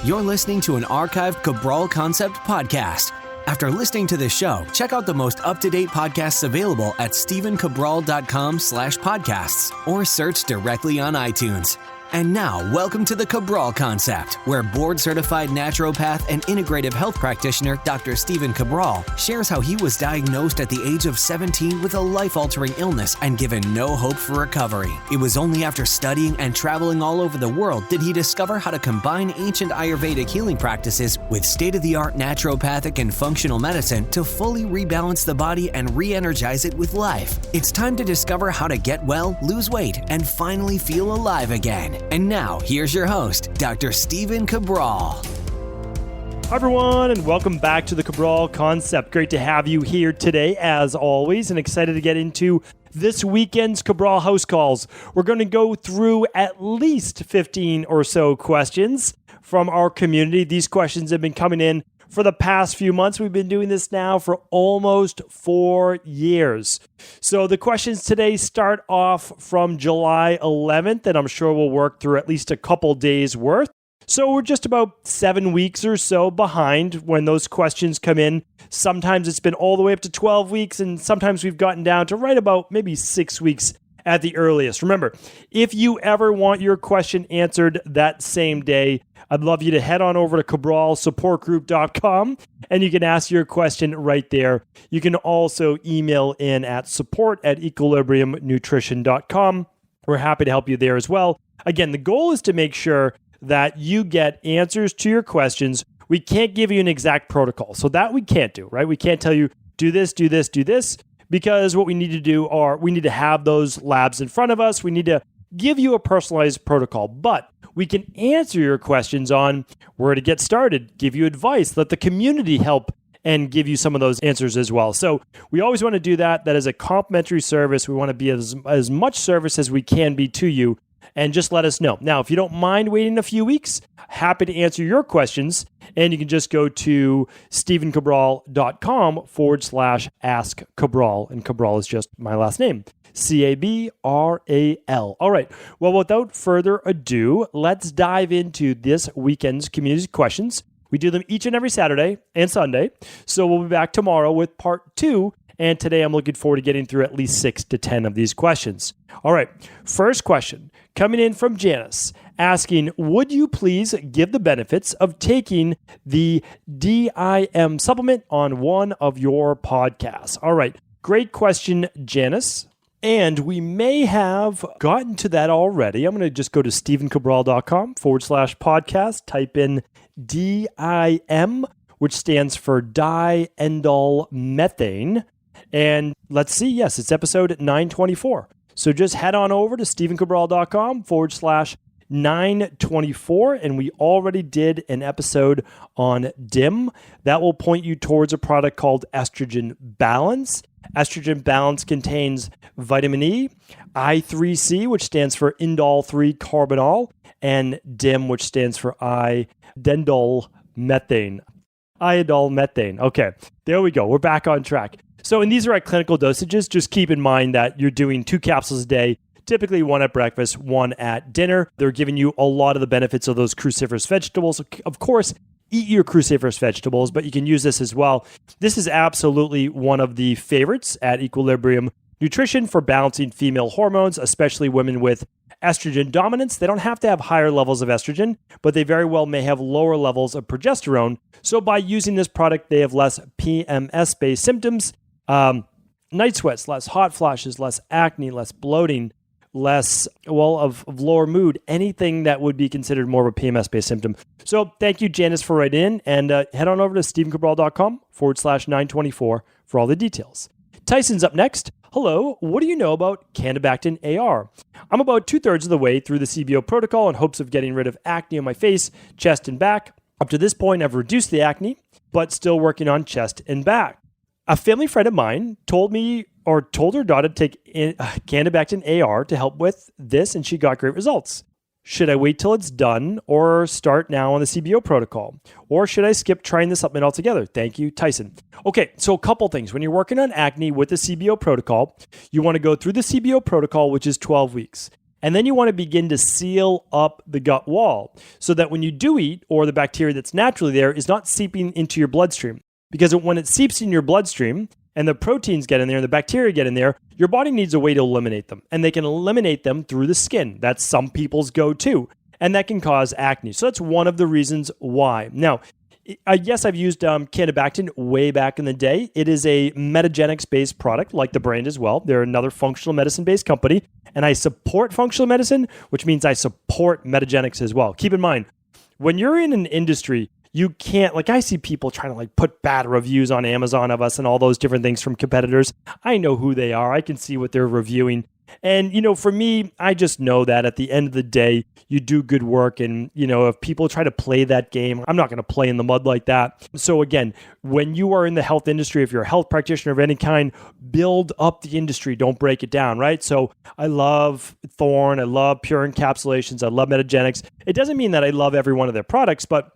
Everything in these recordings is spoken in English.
You're listening to an archived Cabral Concept podcast. After listening to this show, check out the most up-to-date podcasts available at stephencabral.com/podcasts or search directly on iTunes. And now, welcome to the Cabral Concept, where board-certified naturopath and integrative health practitioner Dr. Stephen Cabral shares how he was diagnosed at the age of 17 with a life-altering illness and given no hope for recovery. It was only after studying and traveling all over the world did he discover how to combine ancient Ayurvedic healing practices with state-of-the-art naturopathic and functional medicine to fully rebalance the body and re-energize it with life. It's time to discover how to get well, lose weight, and finally feel alive again. And now, here's your host, Dr. Stephen Cabral. Hi, everyone, and welcome back to the Cabral Concept. Great to have you here today, as always, and excited to get into this weekend's Cabral HouseCalls. We're going to go through at least 15 or so questions from our community. These questions have been coming in for the past few months. We've been doing this now for almost 4 years. So the questions today start off from July 11th, and I'm sure we'll work through at least a couple days worth. So we're just about 7 weeks or so behind when those questions come in. Sometimes it's been all the way up to 12 weeks, and sometimes we've gotten down to right about maybe 6 weeks at the earliest. Remember, if you ever want your question answered that same day, I'd love you to head on over to cabralsupportgroup.com and you can ask your question right there. You can also email in at support@equilibriumnutrition.com. We're happy to help you there as well. Again, the goal is to make sure that you get answers to your questions. We can't give you an exact protocol, so that we can't do, right? We can't tell you, do this, do this, do this, because what we need to do are we need to have those labs in front of us. We need to give you a personalized protocol, but we can answer your questions on where to get started, give you advice, let the community help and give you some of those answers as well. So we always want to do that. That is a complimentary service. We want to be as much service as we can be to you, and just let us know. Now, if you don't mind waiting a few weeks, happy to answer your questions. And you can just go to stephencabral.com/ask Cabral. And Cabral is just my last name, Cabral. All right. Well, without further ado, let's dive into this weekend's community questions. We do them each and every Saturday and Sunday. So we'll be back tomorrow with part 2. And today I'm looking forward to getting through at least 6 to 10 of these questions. All right. First question coming in from Janice, asking, would you please give the benefits of taking the DIM supplement on one of your podcasts? All right. Great question, Janice. And we may have gotten to that already. I'm going to just go to stephencabral.com/podcast, type in DIM, which stands for diindolylmethane. And let's see, yes, it's episode 924. So just head on over to stephencabral.com/924. And we already did an episode on DIM. That will point you towards a product called Estrogen Balance. Estrogen Balance contains vitamin E, I3C, which stands for indole-3-carbinol, and DIM, which stands for iodolylmethane. Iodolylmethane. Okay, there we go. We're back on track. So, and these are at clinical dosages. Just keep in mind that you're doing 2 capsules a day, typically 1 at breakfast, 1 at dinner. They're giving you a lot of the benefits of those cruciferous vegetables. Of course, eat your cruciferous vegetables, but you can use this as well. This is absolutely one of the favorites at Equilibrium Nutrition for balancing female hormones, especially women with estrogen dominance. They don't have to have higher levels of estrogen, but they very well may have lower levels of progesterone. So by using this product, they have less PMS-based symptoms, night sweats, less hot flashes, less acne, less bloating, less, of lower mood, anything that would be considered more of a PMS-based symptom. So thank you, Janice, for writing in, and head on over to stephencabral.com/924 for all the details. Tyson's up next. Hello, what do you know about Candibactin AR? I'm about 2/3 of the way through the CBO protocol in hopes of getting rid of acne on my face, chest, and back. Up to this point, I've reduced the acne, but still working on chest and back. A family friend of mine told her daughter to take Candibactin AR to help with this, and she got great results. Should I wait till it's done or start now on the CBO protocol? Or should I skip trying the supplement altogether? Thank you, Tyson. Okay, so a couple things. When you're working on acne with the CBO protocol, you want to go through the CBO protocol, which is 12 weeks. And then you want to begin to seal up the gut wall so that when you do eat, or the bacteria that's naturally there is not seeping into your bloodstream. Because when it seeps in your bloodstream and the proteins get in there and the bacteria get in there, your body needs a way to eliminate them. And they can eliminate them through the skin. That's some people's go-to. And that can cause acne. So that's one of the reasons why. Now, yes, I've used Candibactin way back in the day. It is a Metagenics-based product, like the brand as well. They're another functional medicine-based company, and I support functional medicine, which means I support Metagenics as well. Keep in mind, when you're in an industry, you can't, like I see people trying to like put bad reviews on Amazon of us and all those different things from competitors. I know who they are. I can see what they're reviewing. And, for me, I just know that at the end of the day, you do good work. And, if people try to play that game, I'm not going to play in the mud like that. So again, when you are in the health industry, if you're a health practitioner of any kind, build up the industry. Don't break it down, right? So I love Thorne. I love Pure Encapsulations. I love Metagenics. It doesn't mean that I love every one of their products, but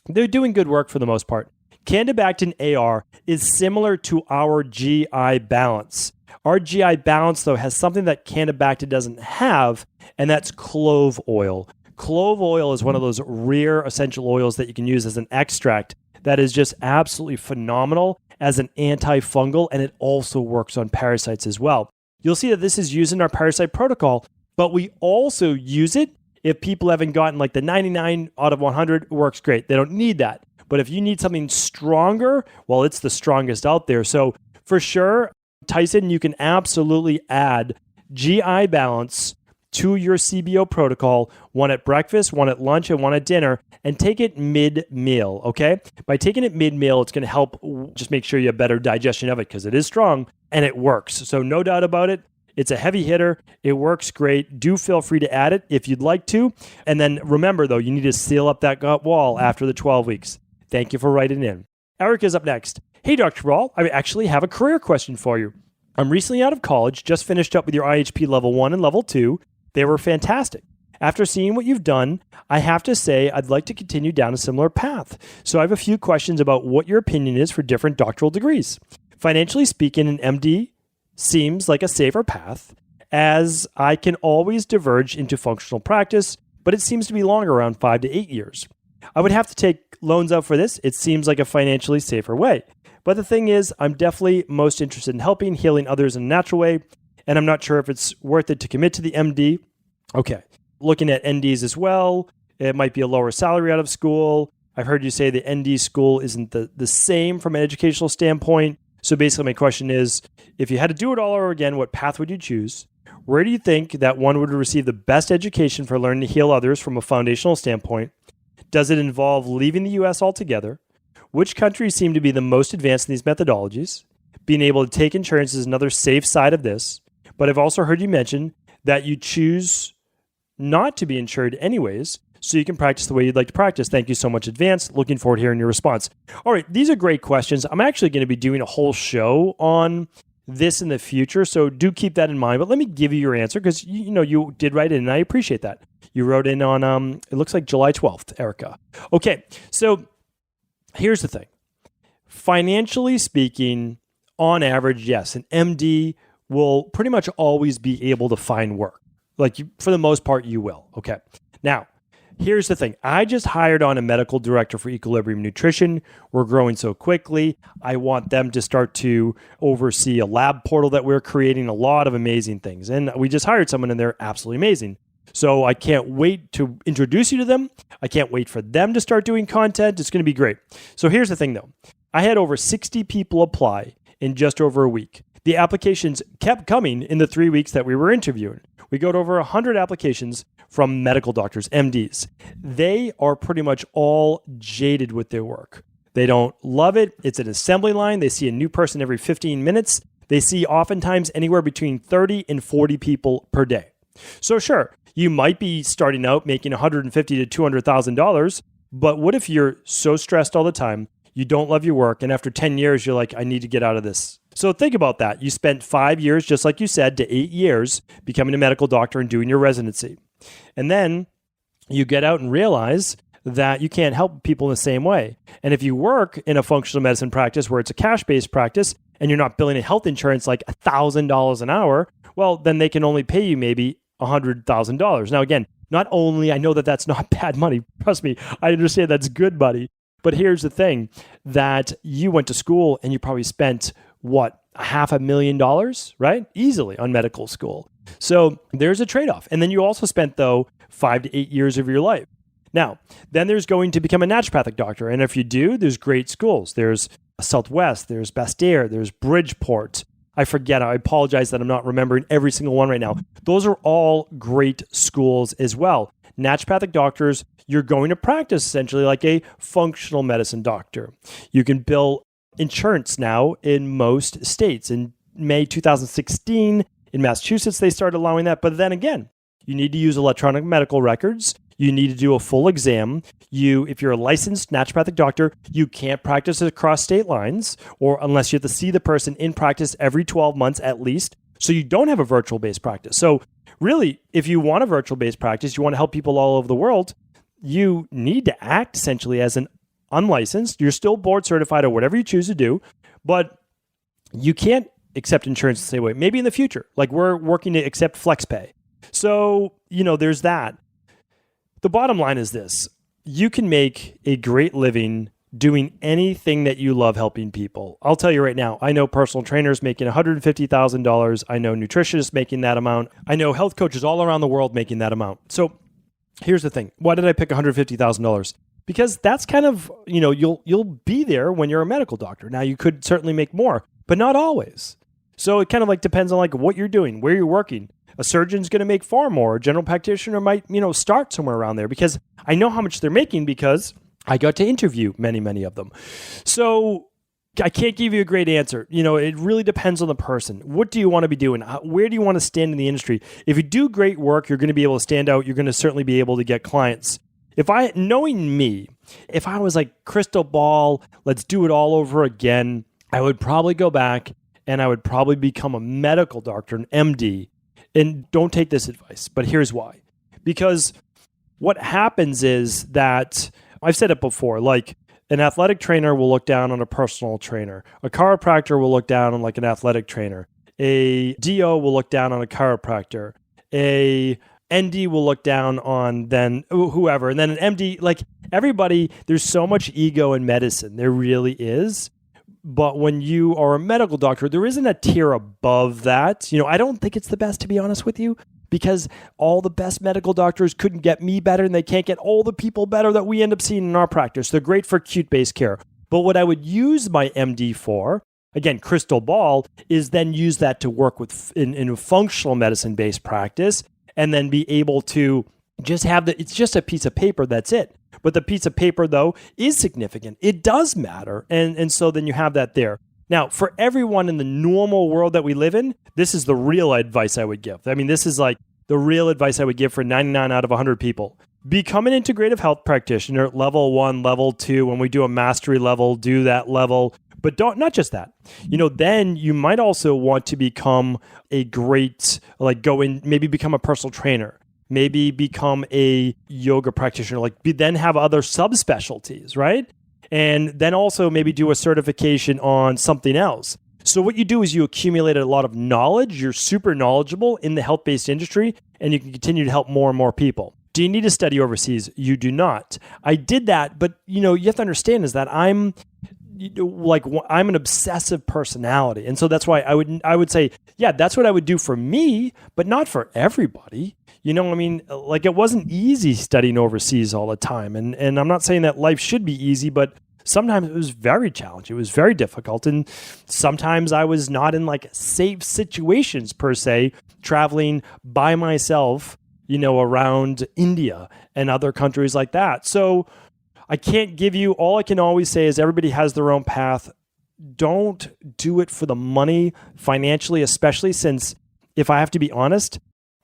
they're doing good work for the most part. Candibactin AR is similar to our GI Balance. Our GI Balance, though, has something that Candibactin doesn't have, and that's clove oil. Clove oil is one of those rare essential oils that you can use as an extract that is just absolutely phenomenal as an antifungal, and it also works on parasites as well. You'll see that this is used in our parasite protocol, but we also use it if people haven't gotten like the 99 out of 100, it works great. They don't need that. But if you need something stronger, well, it's the strongest out there. So for sure, Tyson, you can absolutely add GI Balance to your CBO protocol, one at breakfast, one at lunch, and one at dinner, and take it mid-meal, okay? By taking it mid-meal, it's going to help just make sure you have better digestion of it because it is strong and it works. So no doubt about it. It's a heavy hitter. It works great. Do feel free to add it if you'd like to. And then remember, though, you need to seal up that gut wall after the 12 weeks. Thank you for writing in. Eric is up next. Hey, Dr. Cabral, I actually have a career question for you. I'm recently out of college, just finished up with your IHP level 1 and level 2. They were fantastic. After seeing what you've done, I have to say I'd like to continue down a similar path. So I have a few questions about what your opinion is for different doctoral degrees. Financially speaking, an MD seems like a safer path, as I can always diverge into functional practice, but it seems to be longer, around 5 to 8 years. I would have to take loans out for this. It seems like a financially safer way. But the thing is, I'm definitely most interested in helping, healing others in a natural way, and I'm not sure if it's worth it to commit to the MD. Okay, looking at NDs as well, it might be a lower salary out of school. I've heard you say the ND school isn't the same from an educational standpoint. So basically my question is, if you had to do it all over again, what path would you choose? Where do you think that one would receive the best education for learning to heal others from a foundational standpoint? Does it involve leaving the US altogether? Which countries seem to be the most advanced in these methodologies? Being able to take insurance is another safe side of this. But I've also heard you mention that you choose not to be insured anyways, so you can practice the way you'd like to practice. Thank you so much in advance. Looking forward to hearing your response. All right, these are great questions. I'm actually going to be doing a whole show on this in the future, so do keep that in mind. But let me give you your answer because you did write in, and I appreciate that. You wrote in on, it looks like July 12th, Erica. Okay, so here's the thing. Financially speaking, on average, yes, an MD will pretty much always be able to find work. For the most part, you will. Okay. Now, here's the thing. I just hired on a medical director for Equilibrium Nutrition. We're growing so quickly. I want them to start to oversee a lab portal that we're creating, a lot of amazing things. And we just hired someone and they're absolutely amazing. So I can't wait to introduce you to them. I can't wait for them to start doing content. It's going to be great. So here's the thing though. I had over 60 people apply in just over a week. The applications kept coming in the 3 weeks that we were interviewing. We got over 100 applications from medical doctors, MDs. They are pretty much all jaded with their work. They don't love it. It's an assembly line. They see a new person every 15 minutes. They see oftentimes anywhere between 30 and 40 people per day. So sure, you might be starting out making $150,000 to $200,000, but what if you're so stressed all the time, you don't love your work, and after 10 years, you're like, I need to get out of this. So think about that. You spent 5 years, just like you said, to 8 years becoming a medical doctor and doing your residency. And then you get out and realize that you can't help people in the same way. And if you work in a functional medicine practice where it's a cash-based practice and you're not billing a health insurance like $1,000 an hour, well, then they can only pay you maybe $100,000. Now, again, not only I know that that's not bad money, trust me, I understand that's good money. But here's the thing, that you went to school and you probably spent, what, $500,000, right? Easily on medical school. So there's a trade-off. And then you also spent, though, 5 to 8 years of your life. Now, then there's going to become a naturopathic doctor. And if you do, there's great schools. There's Southwest, there's Bastyr, there's Bridgeport. I forget, I apologize that I'm not remembering every single one right now. Those are all great schools as well. Naturopathic doctors, you're going to practice essentially like a functional medicine doctor. You can bill insurance now in most states. In May 2016, in Massachusetts, they started allowing that. But then again, you need to use electronic medical records. You need to do a full exam. If you're a licensed naturopathic doctor, you can't practice across state lines, or unless you have to see the person in practice every 12 months at least. So you don't have a virtual-based practice. So really, if you want a virtual-based practice, you want to help people all over the world, you need to act essentially as an unlicensed. You're still board certified or whatever you choose to do, but you can't accept insurance the same way. Maybe in the future, like we're working to accept FlexPay. So, there's that. The bottom line is this: you can make a great living doing anything that you love helping people. I'll tell you right now, I know personal trainers making $150,000. I know nutritionists making that amount. I know health coaches all around the world making that amount. So here's the thing. Why did I pick $150,000? Because that's kind of, you'll be there when you're a medical doctor. Now, you could certainly make more, but not always. So it kind of depends on what you're doing, where you're working. A surgeon's going to make far more. A general practitioner might, start somewhere around there, because I know how much they're making because I got to interview many, many of them. So I can't give you a great answer. It really depends on the person. What do you want to be doing? Where do you want to stand in the industry? If you do great work, you're going to be able to stand out. You're going to certainly be able to get clients. Knowing me, if I was like crystal ball, let's do it all over again, I would probably go back and I would probably become a medical doctor, an MD. And don't take this advice, but here's why. Because what happens is that, I've said it before, an athletic trainer will look down on a personal trainer. A chiropractor will look down on an athletic trainer. A DO will look down on a chiropractor. A ND will look down on then whoever. And then an MD, everybody, there's so much ego in medicine. There really is. But when you are a medical doctor, there isn't a tier above that. I don't think it's the best, to be honest with you, because all the best medical doctors couldn't get me better, and they can't get all the people better that we end up seeing in our practice. They're great for acute-based care. But what I would use my MD for, again, crystal ball, is then use that to work with in a functional medicine-based practice, and then be able to just have it's just a piece of paper, that's it. But the piece of paper, though, is significant. It does matter. And so then you have that there. Now, for everyone in the normal world that we live in, this is the real advice I would give. This is the real advice I would give for 99 out of 100 people. Become an integrative health practitioner, level 1, level 2. When we do a mastery level, do that level. But not just that. Then you might also want to become a great, maybe become a personal trainer. Maybe become a yoga practitioner, then have other subspecialties, right? And then also maybe do a certification on something else. So what you do is you accumulate a lot of knowledge. You're super knowledgeable in the health-based industry, and you can continue to help more and more people. Do you need to study overseas? You do not. I did that, but you have to understand is that I'm an obsessive personality. And so that's why I would say, yeah, that's what I would do for me, but not for everybody. It wasn't easy studying overseas all the time. And I'm not saying that life should be easy, but sometimes it was very challenging. It was very difficult. And sometimes I was not in safe situations per se, traveling by myself, around India and other countries like that. So I can't give you, all I can always say is everybody has their own path. Don't do it for the money financially, especially since, if I have to be honest,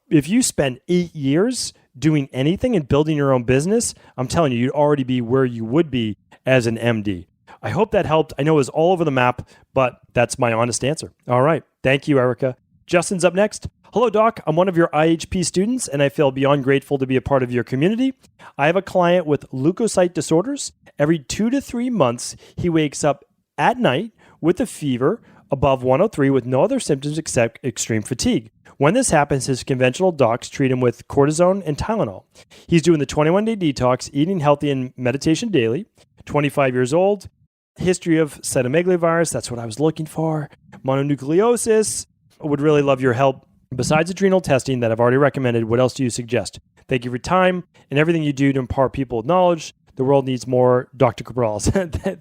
if you spend 8 years doing anything and building your own business, I'm telling you, you'd already be where you would be as an MD. I hope that helped. I know it was all over the map, but that's my honest answer. All right. Thank you, Erica. Justin's up next. Hello, Doc. I'm one of your IHP students, and I feel beyond grateful to be a part of your community. I have a client with leukocyte disorders. Every 2 to 3 months, he wakes up at night with a fever above 103 with no other symptoms except extreme fatigue. When this happens, his conventional docs treat him with cortisone and Tylenol. He's doing the 21-day detox, eating healthy and meditation daily, 25 years old, history of cytomegalovirus, that's what I was looking for, mononucleosis. I would really love your help. Besides adrenal testing that I've already recommended, what else do you suggest? Thank you for your time and everything you do to empower people with knowledge. The world needs more Dr. Cabrals.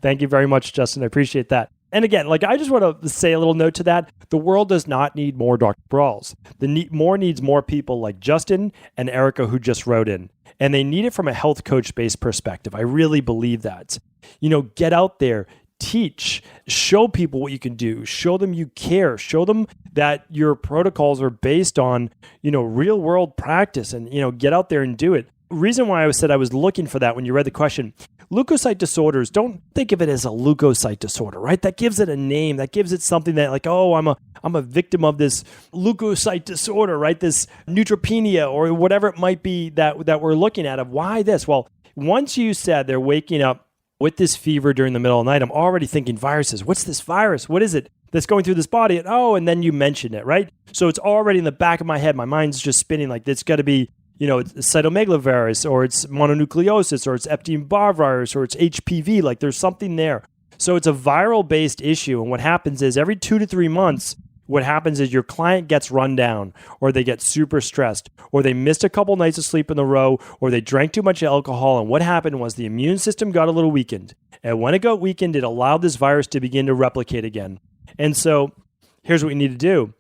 Thank you very much, Justin. I appreciate that. And again, I just want to say a little note to that. The world does not need more Dr. Cabrals. Needs more people like Justin and Erica who just wrote in. And they need it from a health coach-based perspective. I really believe that. Get out there, teach, show people what you can do, show them you care, show them that your protocols are based on, real world practice and, get out there and do it. Reason why I said I was looking for that when you read the question, leukocyte disorders, don't think of it as a leukocyte disorder, right? That gives it a name. That gives it something that I'm a victim of this leukocyte disorder, right? This neutropenia or whatever it might be that we're looking at of why this. Well, once you said they're waking up with this fever during the middle of the night, I'm already thinking viruses. What's this virus? What is it that's going through this body? And then you mention it, right? So it's already in the back of my head. My mind's just spinning like it's got to be, it's cytomegalovirus, or it's mononucleosis, or it's Epstein-Barr virus, or it's HPV. Like there's something there. So it's a viral-based issue. And what happens is every 2 to 3 months, what happens is your client gets run down, or they get super stressed, or they missed a couple nights of sleep in a row, or they drank too much alcohol. And what happened was the immune system got a little weakened. And when it got weakened, it allowed this virus to begin to replicate again. And so here's what we need to do.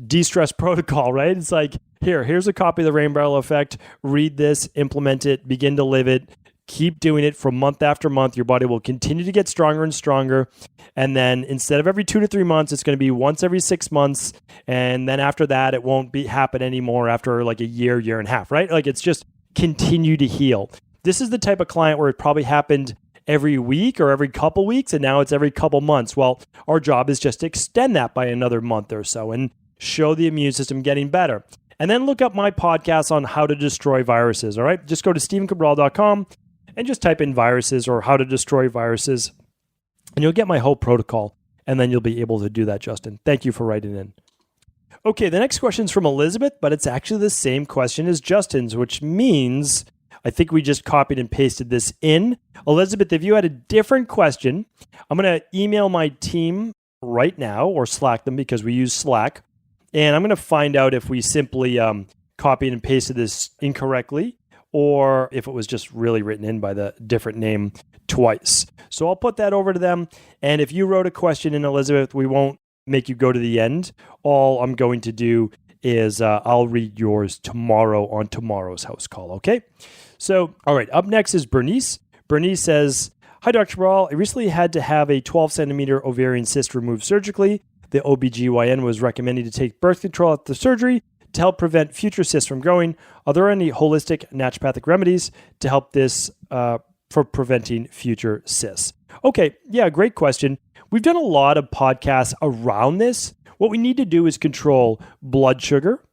De-stress protocol, right? It's like, here's a copy of the Rain Barrel Effect. Read this, implement it, begin to live it. Keep doing it for month after month. Your body will continue to get stronger and stronger. And then instead of every 2 to 3 months, it's going to be once every 6 months. And then after that, it won't happen anymore after like a year and a half, right? Like it's just continue to heal. This is the type of client where it probably happened every week or every couple weeks, and now it's every couple months. Well, our job is just to extend that by another month or so and show the immune system getting better. And then look up my podcast on how to destroy viruses, all right? Just go to StephenCabral.com and just type in viruses or how to destroy viruses, and you'll get my whole protocol, and then you'll be able to do that, Justin. Thank you for writing in. Okay, the next question is from Elizabeth, but it's actually the same question as Justin's, which means I think we just copied and pasted this in. Elizabeth, if you had a different question, I'm going to email my team right now or Slack them because we use Slack. And I'm going to find out if we simply copied and pasted this incorrectly or if it was just really written in by the different name twice. So I'll put that over to them. And if you wrote a question in, Elizabeth, we won't make you go to the end. All I'm going to do is I'll read yours tomorrow on tomorrow's house call, okay? So, all right, up next is Bernice. Bernice says, "Hi, Dr. Cabral. I recently had to have a 12-centimeter ovarian cyst removed surgically. The OBGYN was recommending to take birth control after surgery to help prevent future cysts from growing. Are there any holistic naturopathic remedies to help this for preventing future cysts?" Okay, yeah, great question. We've done a lot of podcasts around this. What we need to do is control blood sugar,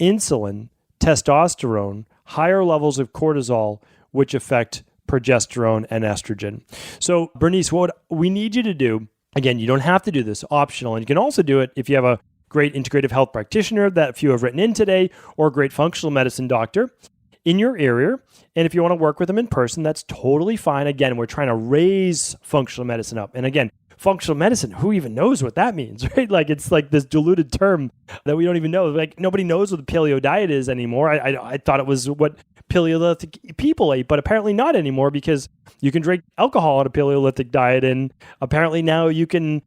insulin, testosterone, higher levels of cortisol, which affect progesterone and estrogen. So, Bernice, what we need you to do, again, you don't have to do this, optional. And you can also do it if you have a great integrative health practitioner that a few have written in today, or a great functional medicine doctor in your area. And if you want to work with them in person, that's totally fine. Again, we're trying to raise functional medicine up. And again, functional medicine, who even knows what that means, right? Like it's like this diluted term that we don't even know. Like nobody knows what the paleo diet is anymore. I thought it was what Paleolithic people ate, but apparently not anymore because you can drink alcohol on a Paleolithic diet. And apparently now you can,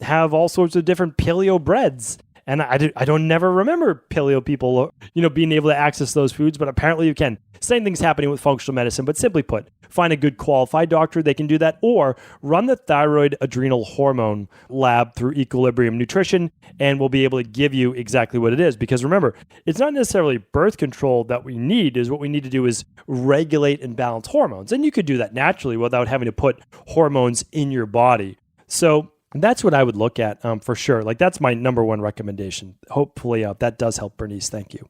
have all sorts of different paleo breads. And I don't never remember paleo people, being able to access those foods, but apparently you can. Same thing's happening with functional medicine, but simply put, find a good qualified doctor. They can do that, or run the thyroid adrenal hormone lab through Equilibrium Nutrition, and we'll be able to give you exactly what it is. Because remember, it's not necessarily birth control that we need. Is what we need to do is regulate and balance hormones. And you could do that naturally without having to put hormones in your body. So that's what I would look at for sure. Like that's my number one recommendation. Hopefully that does help, Bernice. Thank you.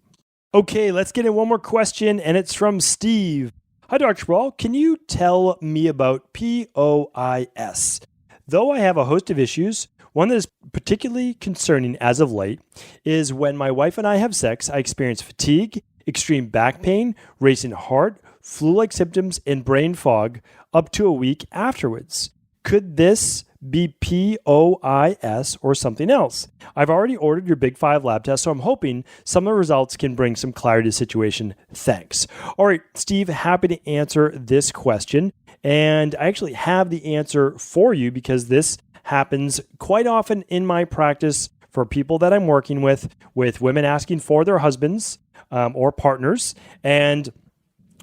Okay, let's get in one more question, and it's from Steve. Hi, Dr. Cabral. Can you tell me about POIS? Though I have a host of issues One that is particularly concerning as of late is when my wife and I have sex, I experience fatigue, extreme back pain, racing heart, flu-like symptoms, and brain fog up to a week afterwards. Could this be POIS or something else? I've already ordered your Big 5 lab test, so I'm hoping some of the results can bring some clarity to the situation. Thanks. All right, Steve, happy to answer this question. And I actually have the answer for you because this happens quite often in my practice for people that I'm working with women asking for their husbands or partners, and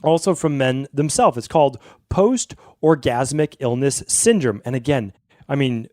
also from men themselves. It's called post-orgasmic illness syndrome. And again, I mean,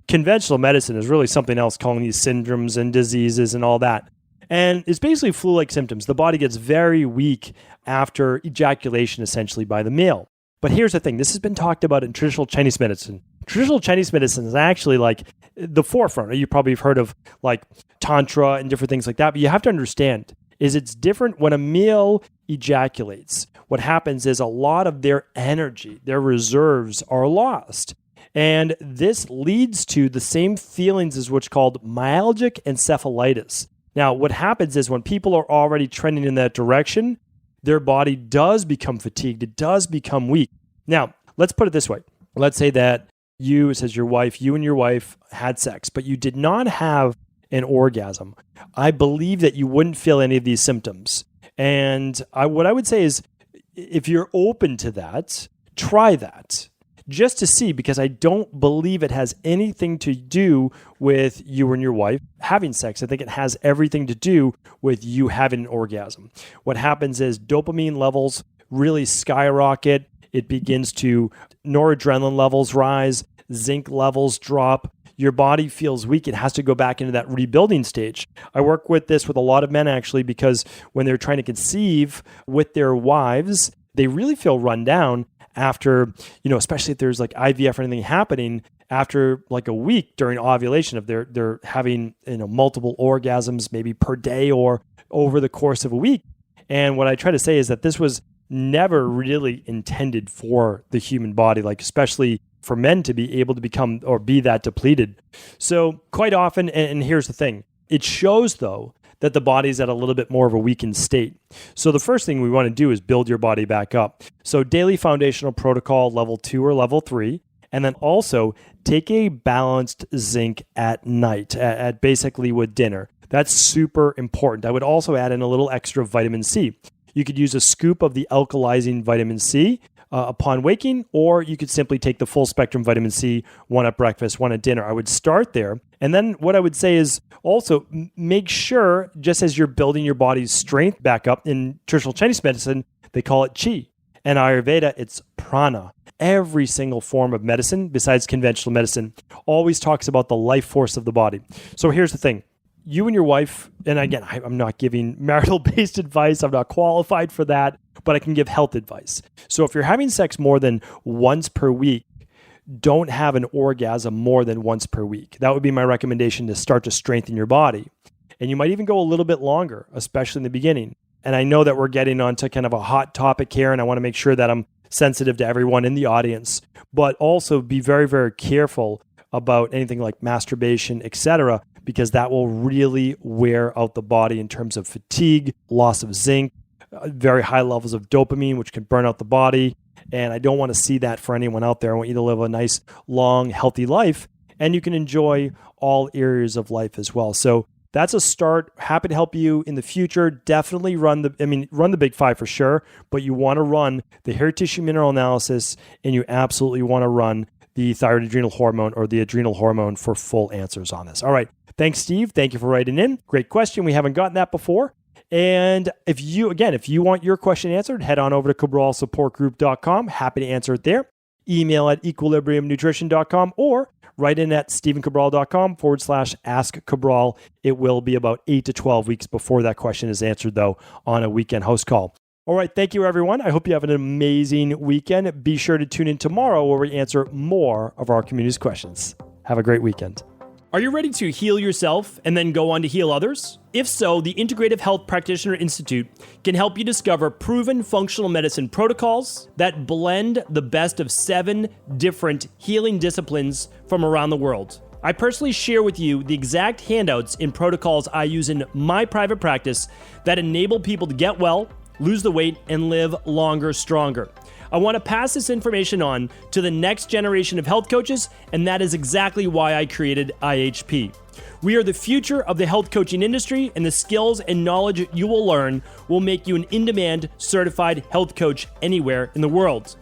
conventional medicine is really something else, calling these syndromes and diseases and all that. And it's basically flu-like symptoms. The body gets very weak after ejaculation, essentially, by the male. But here's the thing. This has been talked about in traditional Chinese medicine. Traditional Chinese medicine is actually like the forefront. You probably have heard of like Tantra and different things like that. But you have to understand is it's different when a male ejaculates. What happens is a lot of their energy, their reserves are lost. And this leads to the same feelings as what's called myalgic encephalitis. Now, what happens is when people are already trending in that direction, their body does become fatigued. It does become weak. Now, let's put it this way. Let's say that you and your wife had sex, but you did not have an orgasm. I believe that you wouldn't feel any of these symptoms. And what I would say is, if you're open to that, try that. Just to see, because I don't believe it has anything to do with you and your wife having sex. I think it has everything to do with you having an orgasm. What happens is dopamine levels really skyrocket. It begins to noradrenaline levels rise, zinc levels drop. Your body feels weak. It has to go back into that rebuilding stage. I work with this with a lot of men actually, because when they're trying to conceive with their wives, they really feel run down after, especially if there's like IVF or anything happening after like a week during ovulation, if they're having, multiple orgasms maybe per day or over the course of a week. And what I try to say is that this was never really intended for the human body, like especially for men to be able to become or be that depleted. So quite often, and here's the thing, it shows though that the body's at a little bit more of a weakened state. So the first thing we want to do is build your body back up. So daily foundational protocol, level 2 or level 3, and then also take a balanced zinc at night, at basically with dinner. That's super important. I would also add in a little extra vitamin C. You could use a scoop of the alkalizing vitamin C upon waking, or you could simply take the full spectrum vitamin C, one at breakfast, one at dinner. I would start there. And then what I would say is also make sure, just as you're building your body's strength back up, in traditional Chinese medicine, they call it qi. And Ayurveda, it's prana. Every single form of medicine, besides conventional medicine, always talks about the life force of the body. So here's the thing. You and your wife, and again, I'm not giving marital-based advice. I'm not qualified for that, but I can give health advice. So if you're having sex more than once per week, don't have an orgasm more than once per week. That would be my recommendation to start to strengthen your body. And you might even go a little bit longer, especially in the beginning. And I know that we're getting onto kind of a hot topic here, and I want to make sure that I'm sensitive to everyone in the audience, but also be very, very careful about anything like masturbation, etc., because that will really wear out the body in terms of fatigue, loss of zinc, very high levels of dopamine, which can burn out the body. And I don't want to see that for anyone out there. I want you to live a nice, long, healthy life, and you can enjoy all areas of life as well. So that's a start. Happy to help you in the future. Definitely run the Big 5 for sure, but you want to run the hair tissue mineral analysis, and you absolutely want to run the thyroid adrenal hormone or the adrenal hormone for full answers on this. All right. Thanks, Steve. Thank you for writing in. Great question. We haven't gotten that before. And if you want your question answered, head on over to CabralSupportGroup.com. Happy to answer it there. Email at equilibriumnutrition.com or write in at StephenCabral.com/Ask Cabral. It will be about 8 to 12 weeks before that question is answered, though, on a weekend house call. All right. Thank you, everyone. I hope you have an amazing weekend. Be sure to tune in tomorrow where we answer more of our community's questions. Have a great weekend. Are you ready to heal yourself and then go on to heal others? If so, the Integrative Health Practitioner Institute can help you discover proven functional medicine protocols that blend the best of 7 different healing disciplines from around the world. I personally share with you the exact handouts and protocols I use in my private practice that enable people to get well, lose the weight, and live longer, stronger. I want to pass this information on to the next generation of health coaches, and that is exactly why I created IHP. We are the future of the health coaching industry, and the skills and knowledge you will learn will make you an in-demand certified health coach anywhere in the world.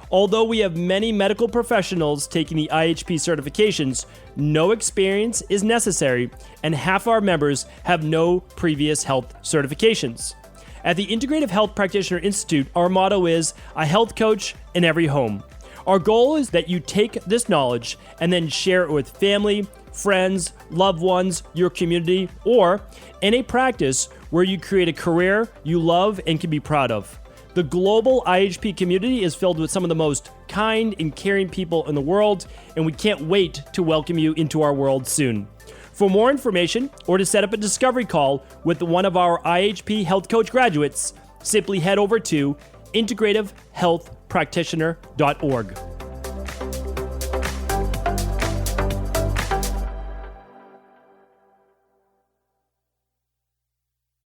Although we have many medical professionals taking the IHP certifications, no experience is necessary, and half our members have no previous health certifications. At the Integrative Health Practitioner Institute, our motto is a health coach in every home. Our goal is that you take this knowledge and then share it with family, friends, loved ones, your community, or in a practice where you create a career you love and can be proud of. The global IHP community is filled with some of the most kind and caring people in the world, and we can't wait to welcome you into our world soon. For more information or to set up a discovery call with one of our IHP Health Coach graduates, simply head over to integrativehealthpractitioner.org.